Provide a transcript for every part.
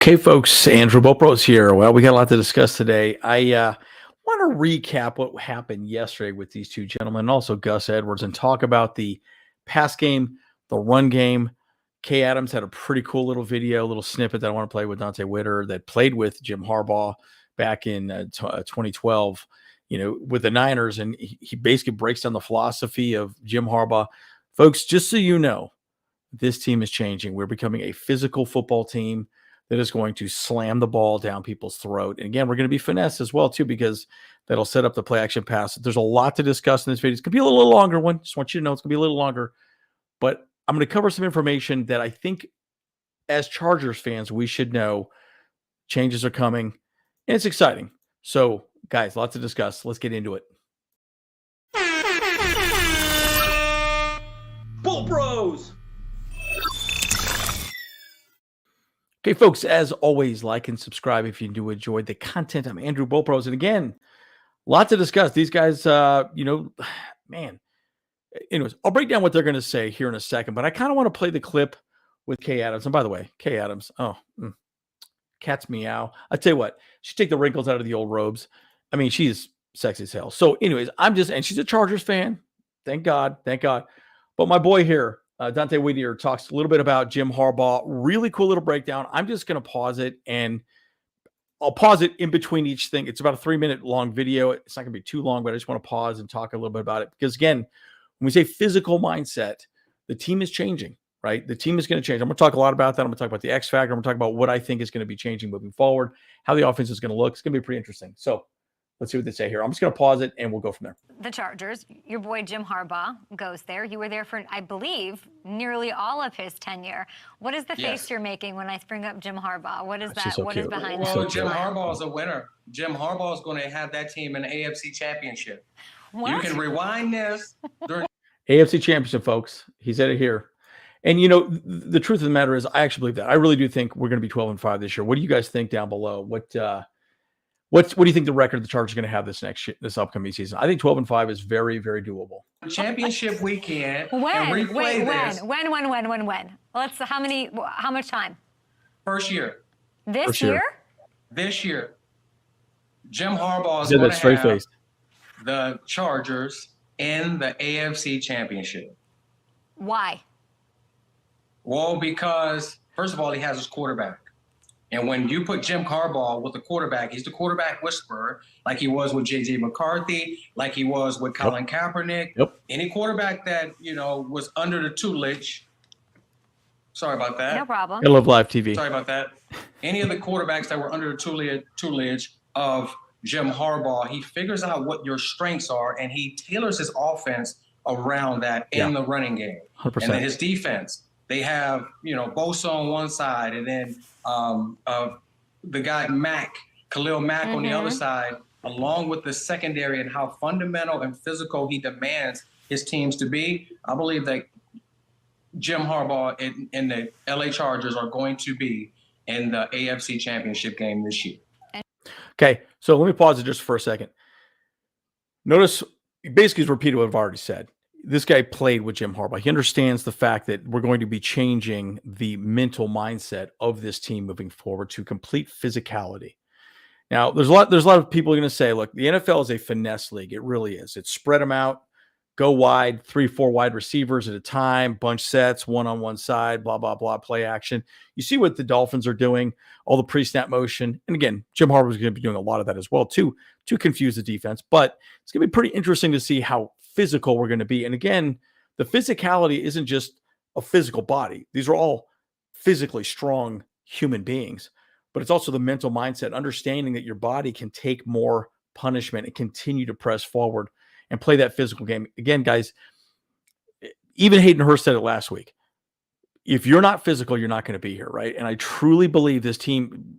Okay, folks, Andrew Bopros here. Well, we got a lot to discuss today. I want to recap what happened yesterday with these two gentlemen, and also Gus Edwards, and talk about the pass game, the run game. Kay Adams had a pretty cool little video, little snippet that I want to play with Dante Witter that played with Jim Harbaugh back in 2012, with the Niners. And he basically breaks down the philosophy of Jim Harbaugh. Folks, just so you know, this team is changing. We're becoming a physical football team that is going to slam the ball down people's throat. And again, we're going to be finesse as well, too, because that'll set up the play action pass. There's a lot to discuss in this video. It's going to be a little longer one. Just want you to know it's going to be a little longer. But I'm going to cover some information that I think as Chargers fans, we should know. Changes are coming, and it's exciting. So, guys, lots to discuss. Let's get into it. Bull Bros! Okay, folks, as always, like and subscribe if you do enjoy the content. I'm Andrew Bopros. And again, lots to discuss. These guys, man. Anyways, I'll break down what they're going to say here in a second, but I kind of want to play the clip with Kay Adams. And by the way, Kay Adams, cat's meow. I tell you what, she take the wrinkles out of the old robes. I mean, she's sexy as hell. So anyways, and she's a Chargers fan. Thank God. But my boy here, Dante Whittier, talks a little bit about Jim Harbaugh. Really cool little breakdown. I'm just going to pause it, and I'll pause it in between each thing. It's about a 3-minute long video. It's not going to be too long, but I just want to pause and talk a little bit about it. Because again, when we say physical mindset, the team is changing, right? The team is going to change. I'm going to talk a lot about that. I'm going to talk about the X factor. I'm going to talk about what I think is going to be changing moving forward, how the offense is going to look. It's going to be pretty interesting. So let's see what they say here. I'm just going to pause it, and we'll go from there. The Chargers, your boy Jim Harbaugh goes there. You were there for, I believe, nearly all of his tenure. What is the face you're making when I bring up Jim Harbaugh? What is that? So what cute. is behind Well, that? Jim Harbaugh is a winner. Jim Harbaugh is going to have that team in the AFC Championship. What? You can rewind this during AFC Championship, folks. He said it here. And, the truth of the matter is I actually believe that. I really do think we're going to be 12-5 this year. What do you guys think down below? What do you think the record the Chargers are going to have this upcoming season? I think 12-5 is very, very doable. championship weekend. When? And replay Wait, this. when? How much time? First year. This First year. year? This year. Jim Harbaugh is He said going that to straight have faced. the Chargers in the AFC Championship. Why? Well, because, first of all, he has his quarterback. And when you put Jim Harbaugh with the quarterback, he's the quarterback whisperer, like he was with J.J. McCarthy, like he was with Colin Kaepernick. Yep. Any quarterback that, was under the tutelage. Sorry about that. No problem. I love live TV. Sorry about that. Any of the quarterbacks that were under the tutelage of Jim Harbaugh, he figures out what your strengths are, and he tailors his offense around that in the running game. 100%. And then his defense. They have, Bosa on one side, and then the guy Khalil Mack on the other side, along with the secondary and how fundamental and physical he demands his teams to be. I believe that Jim Harbaugh and the LA Chargers are going to be in the AFC Championship game this year. Okay, so let me pause it just for a second. Notice, basically, he's repeated what I've already said. This guy played with Jim Harbaugh. He understands the fact that we're going to be changing the mental mindset of this team moving forward to complete physicality. Now, there's a lot of people going to say, look, the NFL is a finesse league. It really is. It's spread them out, go wide, 3-4 wide receivers at a time, bunch sets, one on one side, blah, blah, blah, play action. You see what the Dolphins are doing, all the pre-snap motion. And again, Jim Harbaugh is going to be doing a lot of that as well, too, to confuse the defense. But it's going to be pretty interesting to see how physical we're going to be. And again, the physicality isn't just a physical body. These are all physically strong human beings, but it's also the mental mindset, understanding that your body can take more punishment and continue to press forward and play that physical game. Again, guys, even Hayden Hurst said it last week. If you're not physical, you're not going to be here, right? And I truly believe this team,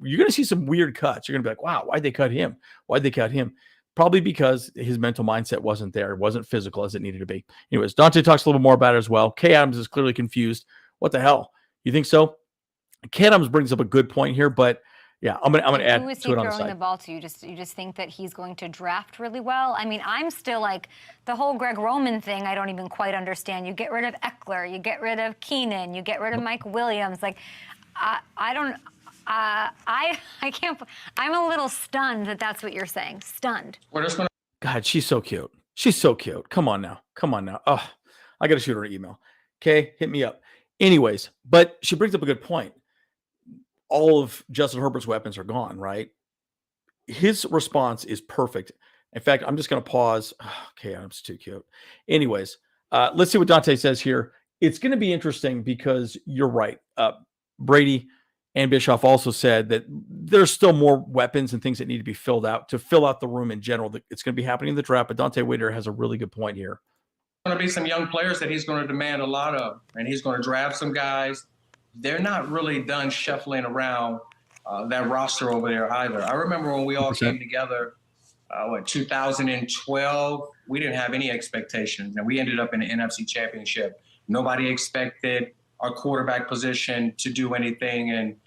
you're going to see some weird cuts. You're going to be like, wow, why'd they cut him? Why'd they cut him? Probably because his mental mindset wasn't there. It wasn't physical as it needed to be. Anyways, Dante talks a little more about it as well. Kay Adams is clearly confused. What the hell? You think so? Kay Adams brings up a good point here, but yeah, I'm gonna add Who is he to it on the throwing the side. ball to? You just think that he's going to draft really well? I mean, I'm still like the whole Greg Roman thing. I don't even quite understand. You get rid of Eckler, you get rid of Keenan, you get rid of Mike Williams. Like, I don't. I can't. I'm a little stunned that that's what you're saying. Stunned. We're just going to. God, she's so cute. She's so cute. Come on now. Come on now. Oh, I got to shoot her an email. Okay, hit me up. Anyways, but she brings up a good point. All of Justin Herbert's weapons are gone, right? His response is perfect. In fact, I'm just going to pause. Okay, I'm too cute. Anyways, let's see what Dante says here. It's going to be interesting because you're right. Brady and Bischoff also said that there's still more weapons and things that need to be filled out to fill out the room in general. It's going to be happening in the draft, but Dante Wader has a really good point here. Going to be some young players that he's going to demand a lot of, and he's going to draft some guys. They're not really done shuffling around that roster over there either. I remember when we all 100%. Came together, 2012, we didn't have any expectations, and we ended up in the NFC Championship. Nobody expected our quarterback position to do anything, and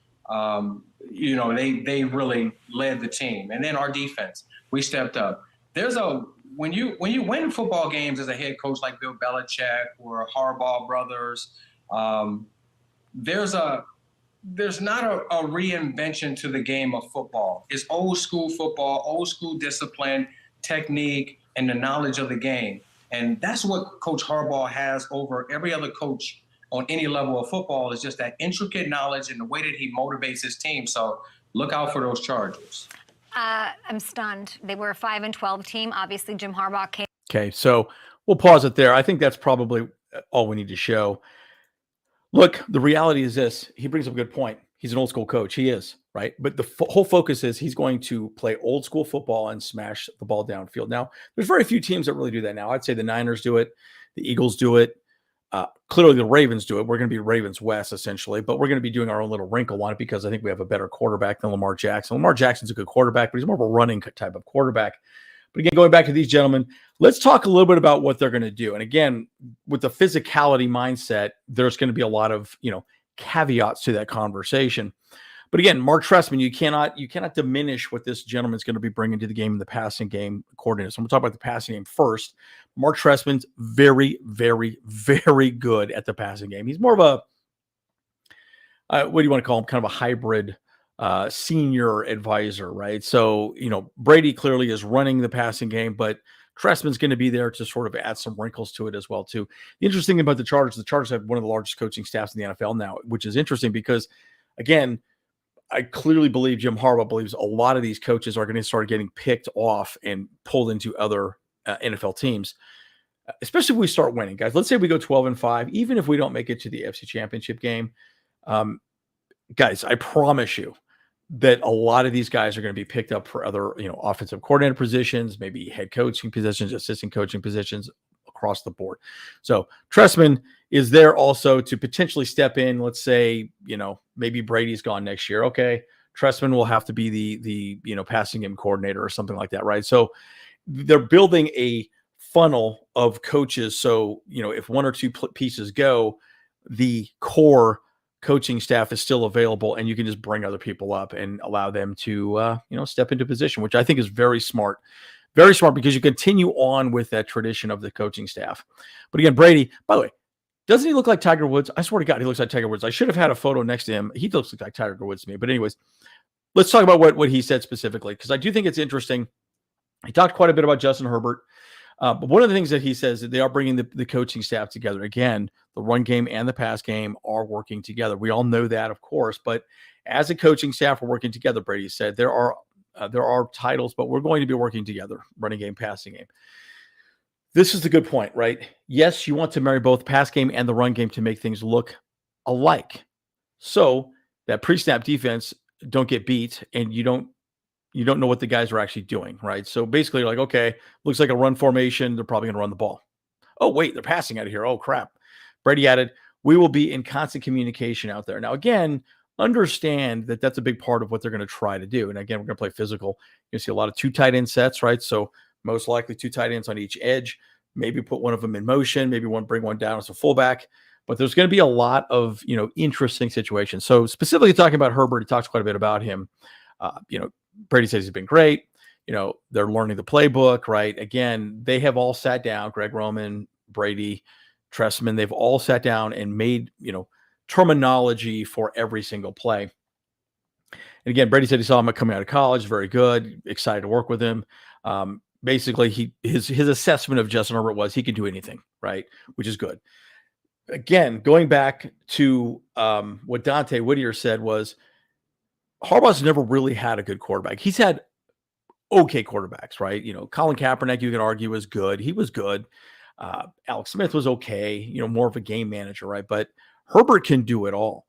they really led the team. And then our defense, we stepped up. When you win football games as a head coach like Bill Belichick or Harbaugh brothers, there's not a reinvention to the game of football. It's old school football, old school discipline, technique, and the knowledge of the game. And that's what Coach Harbaugh has over every other coach on any level of football, is just that intricate knowledge and the way that he motivates his team. So look out for those Chargers. I'm stunned. They were a 5-12 team. Obviously, Jim Harbaugh came. Okay, so we'll pause it there. I think that's probably all we need to show. Look, the reality is this. He brings up a good point. He's an old school coach. He is, right? But the whole focus is he's going to play old school football and smash the ball downfield. Now, there's very few teams that really do that now. I'd say the Niners do it. The Eagles do it. Clearly, the Ravens do it. We're going to be Ravens West, essentially, but we're going to be doing our own little wrinkle on it because I think we have a better quarterback than Lamar Jackson. Lamar Jackson's a good quarterback, but he's more of a running type of quarterback. But again, going back to these gentlemen, let's talk a little bit about what they're going to do. And again, with the physicality mindset, there's going to be a lot of, caveats to that conversation. But again, Mark Trestman, you cannot diminish what this gentleman's going to be bringing to the game in the passing game coordinator. So I'm going to talk about the passing game first. Mark Trestman's very, very, very good at the passing game. He's more of a, what do you want to call him? Kind of a hybrid senior advisor, right? So, Brady clearly is running the passing game, but Trestman's going to be there to sort of add some wrinkles to it as well, too. The interesting thing about the Chargers have one of the largest coaching staffs in the NFL now, which is interesting because, again, I clearly believe Jim Harbaugh believes a lot of these coaches are going to start getting picked off and pulled into other NFL teams, especially if we start winning, guys. Let's say we go 12-5, even if we don't make it to the NFC Championship game. Guys, I promise you that a lot of these guys are going to be picked up for other, offensive coordinator positions, maybe head coaching positions, assistant coaching positions across the board. So Trestman is there also to potentially step in. Let's say, maybe Brady's gone next year. Okay. Trestman will have to be the passing game coordinator or something like that. Right. So they're building a funnel of coaches. So, if one or two pieces go, the core coaching staff is still available and you can just bring other people up and allow them to, step into position, which I think is very smart because you continue on with that tradition of the coaching staff. But again, Brady, by the way, doesn't he look like Tiger Woods? I swear to God, he looks like Tiger Woods. I should have had a photo next to him. He looks like Tiger Woods to me. But anyways, let's talk about what he said specifically, because I do think it's interesting. He talked quite a bit about Justin Herbert. But one of the things that he says that they are bringing the coaching staff together. Again, the run game and the pass game are working together. We all know that, of course. But as a coaching staff, we're working together. Brady said there are titles, but we're going to be working together, running game, passing game. This is the good point, right? Yes, you want to marry both pass game and the run game to make things look alike. So that pre-snap defense don't get beat and you don't know what the guys are actually doing, right? So basically you're like, okay, looks like a run formation. They're probably going to run the ball. Oh, wait, they're passing out of here. Oh, crap. Brady added, we will be in constant communication out there. Now, again, understand that that's a big part of what they're going to try to do. And again, we're going to play physical. You're going to see a lot of 2 tight end sets, right? So most likely 2 tight ends on each edge, maybe put one of them in motion, maybe bring one down as a fullback. But there's going to be a lot of, interesting situations. So specifically talking about Herbert, he talks quite a bit about him. Brady says he's been great. They're learning the playbook, right? Again, they have all sat down, Greg Roman, Brady, Trestman, they've all sat down and made, terminology for every single play. And again, Brady said he saw him coming out of college, very good, excited to work with him. Basically, his assessment of Justin Herbert was he could do anything, right? Which is good. Again, going back to what Dante Whittier said was Harbaugh's never really had a good quarterback. He's had okay quarterbacks, right? Colin Kaepernick, you can argue, was good. He was good. Alex Smith was okay, more of a game manager, right? But Herbert can do it all.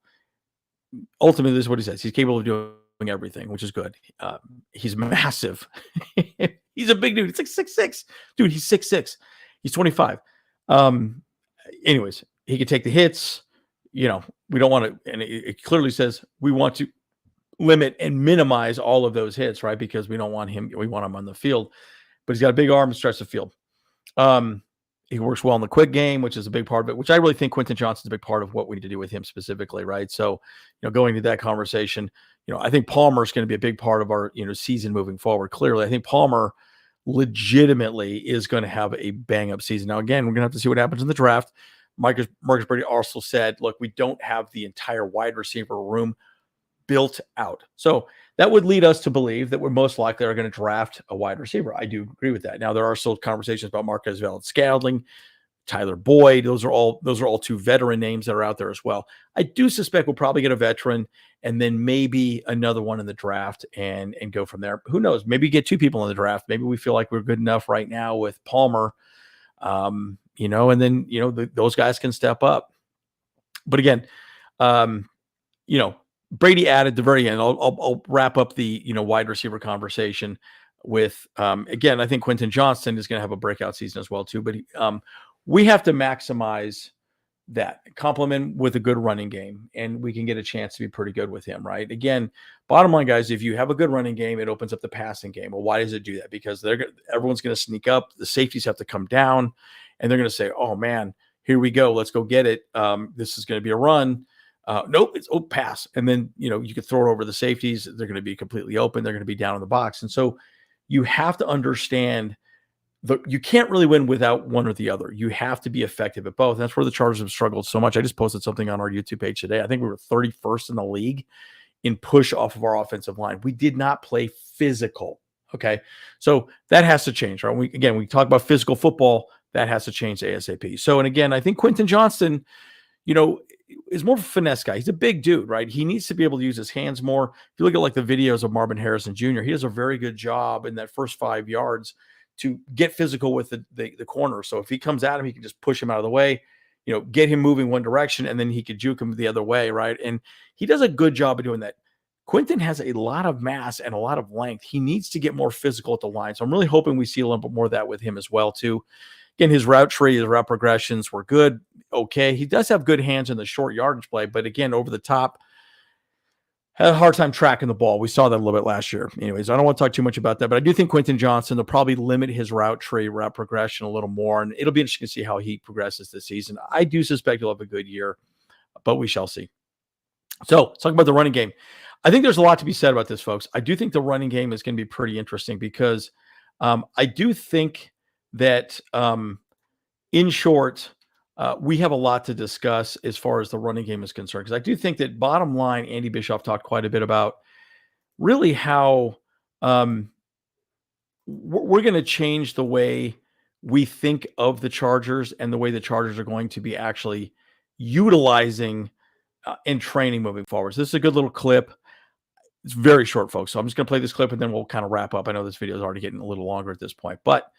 Ultimately, this is what he says. He's capable of doing everything, which is good. He's massive. He's a big dude. It's like 6'6". Dude, he's 6'6". He's 25. Anyways, he could take the hits. We don't want to, and it clearly says we want to limit and minimize all of those hits, right? Because we want him on the field. But he's got a big arm and stretch the field. He works well in the quick game, which is a big part of it, which I really think Quentin Johnston's a big part of what we need to do with him specifically, right? So, going to that conversation, I think Palmer is going to be a big part of our, season moving forward. Clearly, I think Palmer legitimately is going to have a bang-up season. Now, again, we're going to have to see what happens in the draft. Marcus Brady also said, look, we don't have the entire wide receiver room built out. So that would lead us to believe that we're most likely are going to draft a wide receiver. I do agree with that. Now, there are still conversations about Marquez Valdes-Scantling, Tyler Boyd. Those are all two veteran names that are out there as well. I do suspect we'll probably get a veteran and then maybe another one in the draft and go from there. Who knows? Maybe get two people in the draft. Maybe we feel like we're good enough right now with Palmer, and then, those guys can step up. But again, Brady added the very end. I'll wrap up the wide receiver conversation with again. I think Quentin Johnston is going to have a breakout season as well too. But we have to maximize that, complement with a good running game, and we can get a chance to be pretty good with him. Right? Again, bottom line, guys, if you have a good running game, it opens up the passing game. Well, why does it do that? Because everyone's going to sneak up. The safeties have to come down, and they're going to say, "Oh man, here we go. Let's go get it. This is going to be a run." Nope, it's pass. And then, you could throw it over the safeties. They're going to be completely open. They're going to be down in the box. And so you have to understand you can't really win without one or the other. You have to be effective at both. And that's where the Chargers have struggled so much. I just posted something on our YouTube page today. I think we were 31st in the league in push off of our offensive line. We did not play physical. Okay. So that has to change, right? We talk about physical football. That has to change ASAP. So, and again, I think Quentin Johnston, is more of a finesse guy. He's a big dude, right? He needs to be able to use his hands more. If you look at like the videos of Marvin Harrison Jr., he does a very good job in that first 5 yards to get physical with the corner. So if he comes at him, he can just push him out of the way, get him moving one direction, and then he could juke him the other way, right? And he does a good job of doing that. Quentin has a lot of mass and a lot of length. He needs to get more physical at the line. So I'm really hoping we see a little bit more of that with him as well, too. Again, his route tree, his route progressions were good. Okay. He does have good hands in the short yardage play, but again, over the top, had a hard time tracking the ball. We saw that a little bit last year. Anyways, I don't want to talk too much about that, but I do think Quentin Johnston will probably limit his route tree, route progression a little more, and it'll be interesting to see how he progresses this season. I do suspect he'll have a good year, but we shall see. So let's talk about the running game. I think there's a lot to be said about this, folks. I do think the running game is going to be pretty interesting because I do think that in short, we have a lot to discuss as far as the running game is concerned. Because I do think that bottom line, Andy Bischoff talked quite a bit about really how we're going to change the way we think of the Chargers and the way the Chargers are going to be actually utilizing and training moving forward. So this is a good little clip. It's very short, folks. So I'm just going to play this clip and then we'll kind of wrap up. I know this video is already getting a little longer at this point, but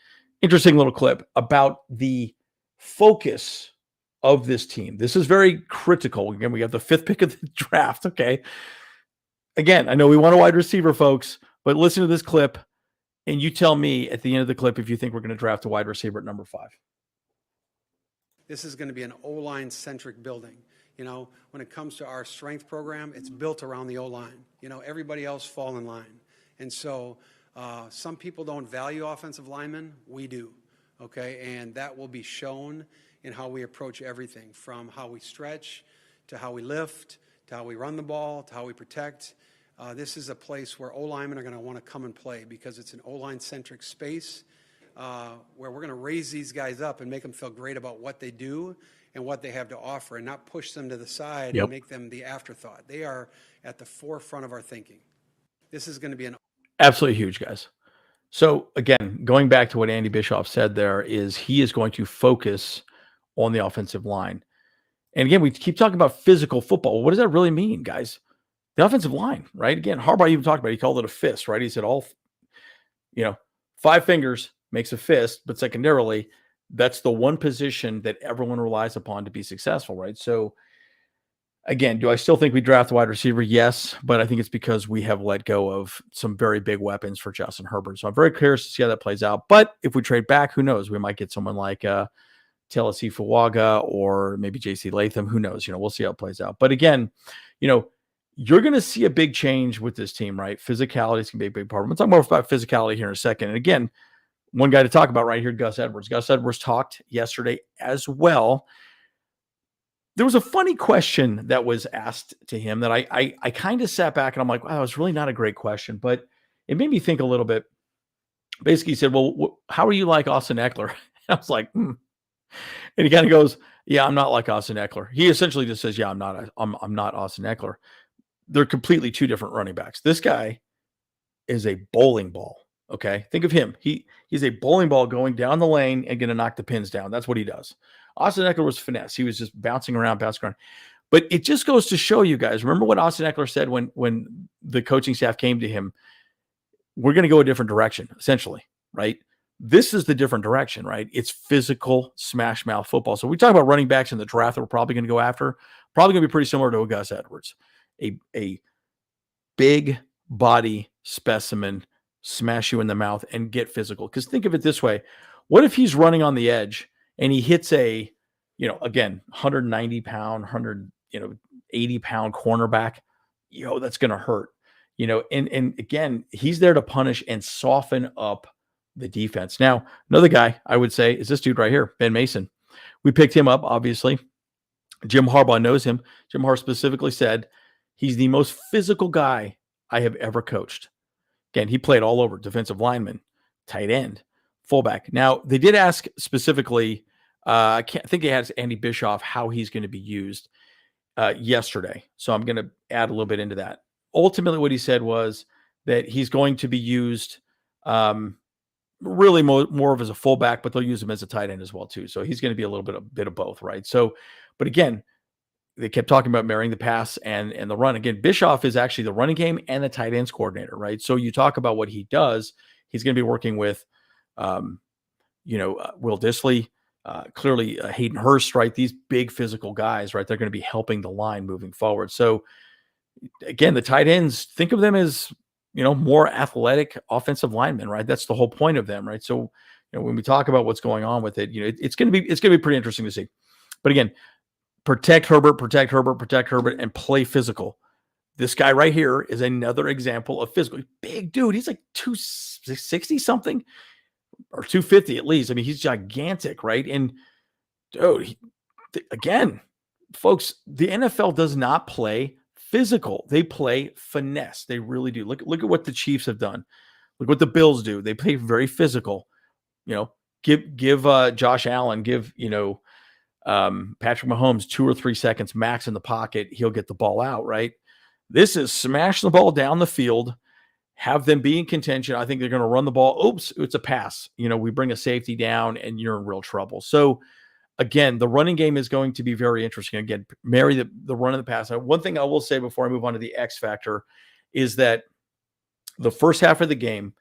interesting little clip about the focus of this team. This is very critical. Again, we have the 5th pick of the draft. Okay. Again, I know we want a wide receiver, folks, but listen to this clip and you tell me at the end of the clip if you think we're going to draft a wide receiver at number 5. This is going to be an O-line centric building. When it comes to our strength program, it's built around the O-line. Everybody else fall in line. And so some people don't value offensive linemen. We do. Okay. And that will be shown in how we approach everything, from how we stretch to how we lift, to how we run the ball, to how we protect. This is a place where O-linemen are going to want to come and play because it's an O-line centric space where we're going to raise these guys up and make them feel great about what they do and what they have to offer, and not push them to the side and make them the afterthought. They are at the forefront of our thinking. This is going to be an Absolutely huge, guys. So again, going back to what Andy Bischoff said there is he is going to focus on the offensive line. And again, we keep talking about physical football. What does that really mean, guys? The offensive line, right? Again, Harbaugh even talked about it. He called it a fist, right? He said five fingers makes a fist, but secondarily, that's the one position that everyone relies upon to be successful, right? So again, do I still think we draft a wide receiver? Yes, but I think it's because we have let go of some very big weapons for Justin Herbert. So I'm very curious to see how that plays out. But if we trade back, who knows? We might get someone like Talasi Fuaga or maybe JC Latham. Who knows? We'll see how it plays out. But again, you're going to see a big change with this team, right? Physicality is going to be a big part. I'm going to talk more about physicality here in a second. And again, one guy to talk about right here, Gus Edwards. Gus Edwards talked yesterday as well. There was a funny question that was asked to him that I kind of sat back and I'm like, wow, it's really not a great question, but it made me think a little bit. Basically, he said, well, how are you like Austin Eckler? I was like, And he kind of goes, yeah, I'm not like Austin Eckler. He essentially just says, yeah, I'm not Austin Eckler. They're completely two different running backs. This guy is a bowling ball. Okay. Think of him. He's a bowling ball going down the lane and going to knock the pins down. That's what he does. Austin Eckler was finesse. He was just bouncing around. But it just goes to show you guys, remember what Austin Eckler said when the coaching staff came to him, we're going to go a different direction, essentially, right? This is the different direction, right? It's physical smash mouth football. So we talk about running backs in the draft that we're probably going to go after, probably going to be pretty similar to a Gus Edwards, a big body specimen, smash you in the mouth and get physical. Because think of it this way. What if he's running on the edge and he hits a, again, 190 pound, 80 pound cornerback? That's going to hurt, and again, he's there to punish and soften up the defense. Now, another guy I would say is this dude right here, Ben Mason. We picked him up, obviously. Jim Harbaugh knows him. Jim Harbaugh specifically said he's the most physical guy I have ever coached. Again, he played all over, defensive lineman, tight end, fullback. Now, they did ask specifically, I think they asked Andy Bischoff how he's going to be used yesterday. So I'm going to add a little bit into that. Ultimately, what he said was that he's going to be used really more of as a fullback, but they'll use him as a tight end as well, too. So he's going to be a little bit of both, right? So, but again, they kept talking about marrying the pass and the run. Again, Bischoff is actually the running game and the tight ends coordinator, right? So you talk about what he does. He's going to be working with, Will Dissly, clearly Hayden Hurst, right? These big physical guys, right? They're going to be helping the line moving forward. So again, the tight ends, think of them as, more athletic offensive linemen, right? That's the whole point of them, right? So, when we talk about what's going on with it, it's going to be pretty interesting to see. But again, protect Herbert, and play physical. This guy right here is another example of physical. Big dude. He's like 260 something or 250 at least. I mean, he's gigantic, right? And dude, again, folks, the NFL does not play physical. They play finesse. They really do. Look at what the Chiefs have done. Look what the Bills do. They play very physical. Give Josh Allen, Patrick Mahomes 2 or 3 seconds max in the pocket. He'll get the ball out, right? This is smash the ball down the field, have them be in contention. I think they're going to run the ball. Oops, it's a pass. We bring a safety down and you're in real trouble. So again, the running game is going to be very interesting. Again, marry the run and the pass. Now, one thing I will say before I move on to the X factor is that the first half of the game,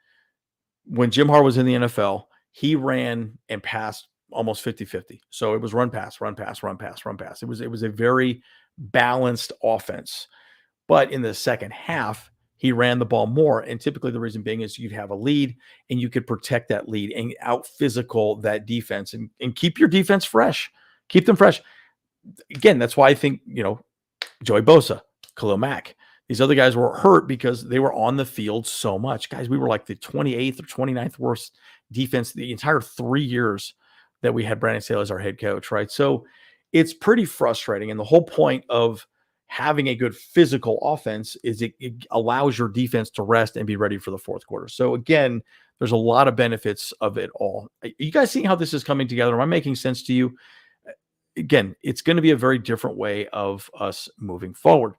when Jim Harbaugh was in the NFL, he ran and passed almost 50-50. So it was run, pass, run, pass, run, pass, run, pass. It was a very balanced offense. But in the second half, he ran the ball more. And typically the reason being is you'd have a lead and you could protect that lead and out physical that defense and keep your defense fresh. Keep them fresh. Again, that's why I think, Joey Bosa, Khalil Mack, these other guys were hurt because they were on the field so much. Guys, we were like the 28th or 29th worst defense the entire 3 years that we had Brandon Staley as our head coach, right? So it's pretty frustrating. And the whole point of having a good physical offense is it allows your defense to rest and be ready for the fourth quarter. So again, there's a lot of benefits of it all. Are you guys seeing how this is coming together? Am I making sense to you? Again, it's going to be a very different way of us moving forward.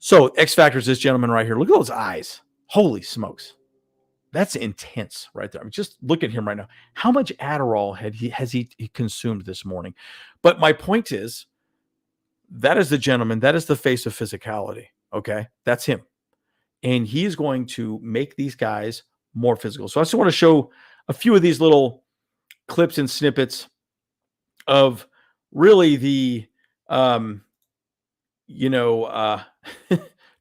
So X Factor is this gentleman right here. Look at those eyes. Holy smokes. That's intense right there. I mean, just look at him right now. How much Adderall has he consumed this morning? But my point is, that is the gentleman. That is the face of physicality. Okay. That's him. And he is going to make these guys more physical. So I just want to show a few of these little clips and snippets of really the,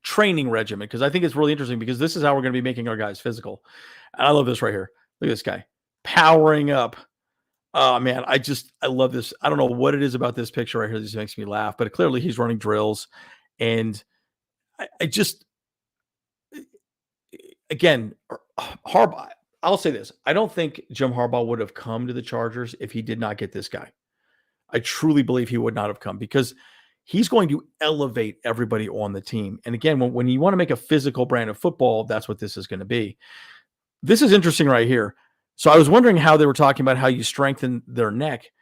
training regimen, because I think it's really interesting, because this is how we're going to be making our guys physical. I love this right here. Look at this guy powering up. Oh man, I love this. I don't know what it is about this picture right here. This makes me laugh, but clearly he's running drills. And again, Harbaugh, I'll say this. I don't think Jim Harbaugh would have come to the Chargers if he did not get this guy. I truly believe he would not have come, because he's going to elevate everybody on the team. And again, when you want to make a physical brand of football, that's what this is going to be. This is interesting right here. So I was wondering how they were talking about how you strengthen their neck.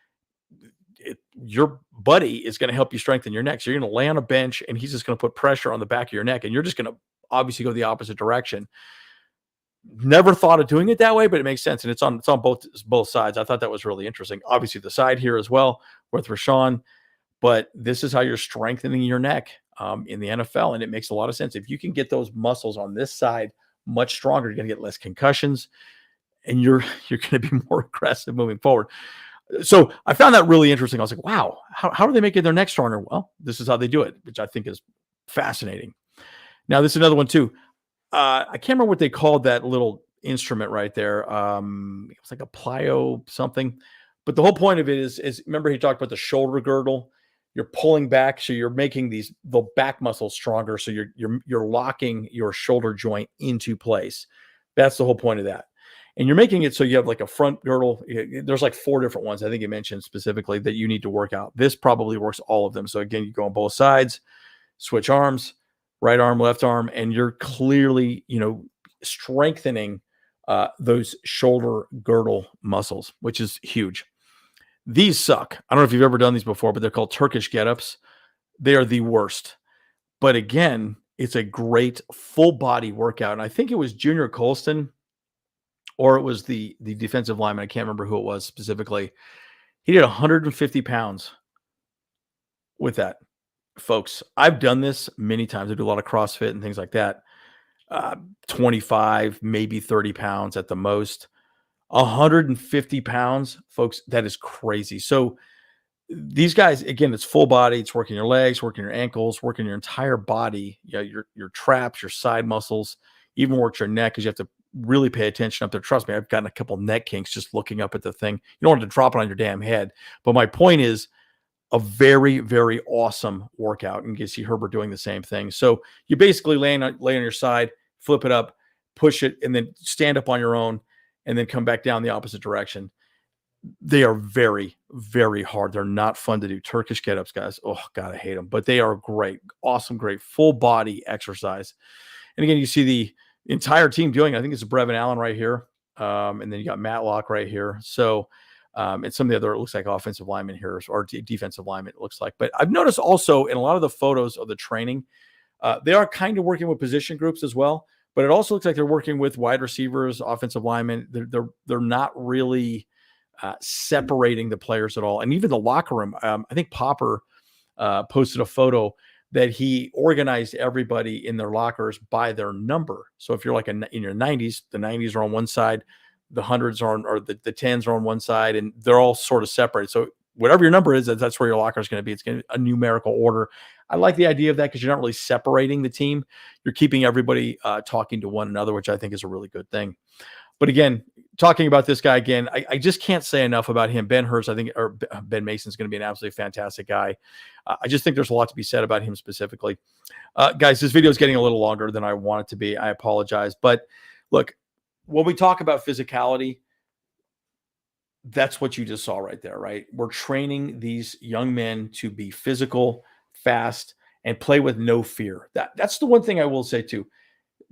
Your buddy is going to help you strengthen your neck. So you're going to lay on a bench, and he's just going to put pressure on the back of your neck, and you're just going to obviously go the opposite direction. Never thought of doing it that way, but it makes sense. And it's on both sides. I thought that was really interesting. Obviously the side here as well with Rashawn, but this is how you're strengthening your neck in the NFL. And it makes a lot of sense. If you can get those muscles on this side much stronger, you're going to get less concussions, and you're going to be more aggressive moving forward. So I found that really interesting. I was like, wow, how are they making their neck stronger? Well, this is how they do it, which I think is fascinating. Now, this is another one too. I can't remember what they called that little instrument right there. It was like a plyo something. But the whole point of it is remember he talked about the shoulder girdle. You're pulling back, so you're making the back muscles stronger. So you're locking your shoulder joint into place. That's the whole point of that. And you're making it so you have like a front girdle. There's like 4 different ones I think you mentioned specifically that you need to work out. This probably works all of them. So again, you go on both sides, switch arms, right arm, left arm, and you're clearly, strengthening those shoulder girdle muscles, which is huge. These suck. I don't know if you've ever done these before, but they're called Turkish get-ups. They are the worst. But again, it's a great full body workout. And I think it was Junior Colston, or it was the defensive lineman. I can't remember who it was specifically. He did 150 pounds with that. Folks, I've done this many times. I do a lot of CrossFit and things like that. 25, maybe 30 pounds at the most. 150 pounds, folks, that is crazy. So these guys, again, it's full body. It's working your legs, working your ankles, working your entire body. Your traps, your side muscles, even works your neck, because you have to really pay attention up there. Trust me, I've gotten a couple neck kinks just looking up at the thing. You don't want to drop it on your damn head. But my point is, a very, very awesome workout. And you see Herbert doing the same thing. So you basically lay on your side, flip it up, push it, and then stand up on your own, and then come back down the opposite direction. They are very, very hard. They're not fun to do. Turkish get-ups, guys. Oh, God, I hate them. But they are great. Awesome, great full body exercise. And again, you see the entire team doing it. I think it's Brevin Allen right here. And then you got Matlock right here. So and some of the other, it looks like offensive linemen here, or defensive linemen, it looks like. But I've noticed also in a lot of the photos of the training, they are kind of working with position groups as well. But it also looks like they're working with wide receivers, offensive linemen. They're not really separating the players at all. And even the locker room, I think Popper posted a photo that he organized everybody in their lockers by their number. So if you're like in your 90s, the 90s are on one side, the hundreds are on, or the 10s are on one side, and they're all sort of separated. So whatever your number is, that's where your locker is going to be. It's going to be a numerical order. I like the idea of that, because you're not really separating the team. You're keeping everybody talking to one another, which I think is a really good thing. But again, talking about this guy again, I just can't say enough about him. Ben Hurst, I think, or Ben Mason's going to be an absolutely fantastic guy. I just think there's a lot to be said about him specifically. Guys, this video is getting a little longer than I want it to be. I apologize. But look, when we talk about physicality, that's what you just saw right there, right? We're training these young men to be physical, fast, and play with no fear. That's the one thing I will say too.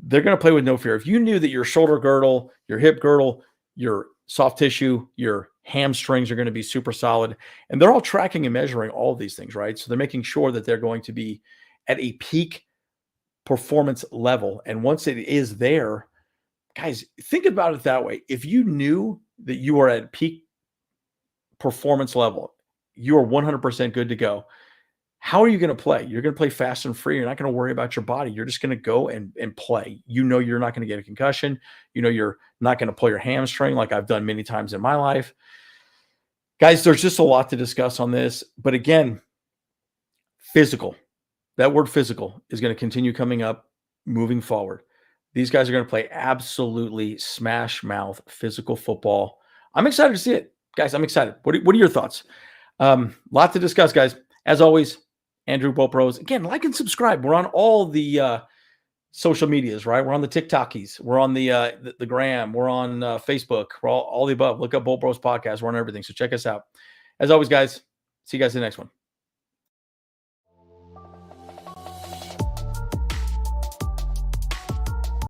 They're going to play with no fear. If you knew that your shoulder girdle, your hip girdle, your soft tissue, your hamstrings are going to be super solid, and they're all tracking and measuring all of these things, right? So they're making sure that they're going to be at a peak performance level. And once it is there, guys, think about it that way. If you knew that you are at peak performance level, you are 100% good to go. How are you going to play? You're going to play fast and free. You're not going to worry about your body. You're just going to go and play. You know you're not going to get a concussion. You know you're not going to pull your hamstring like I've done many times in my life. Guys, there's just a lot to discuss on this. But again, physical. That word physical is going to continue coming up moving forward. These guys are going to play absolutely smash mouth physical football. I'm excited to see it. Guys, I'm excited. What are your thoughts? Lot to discuss, guys. As always, Andrew Bolt Bros. Again, like and subscribe. We're on all the social medias, right? We're on the TikTokies. We're on the Gram. We're on Facebook. We're all the above. Look up Bolt Bros Podcast. We're on everything. So check us out. As always, guys, see you guys in the next one.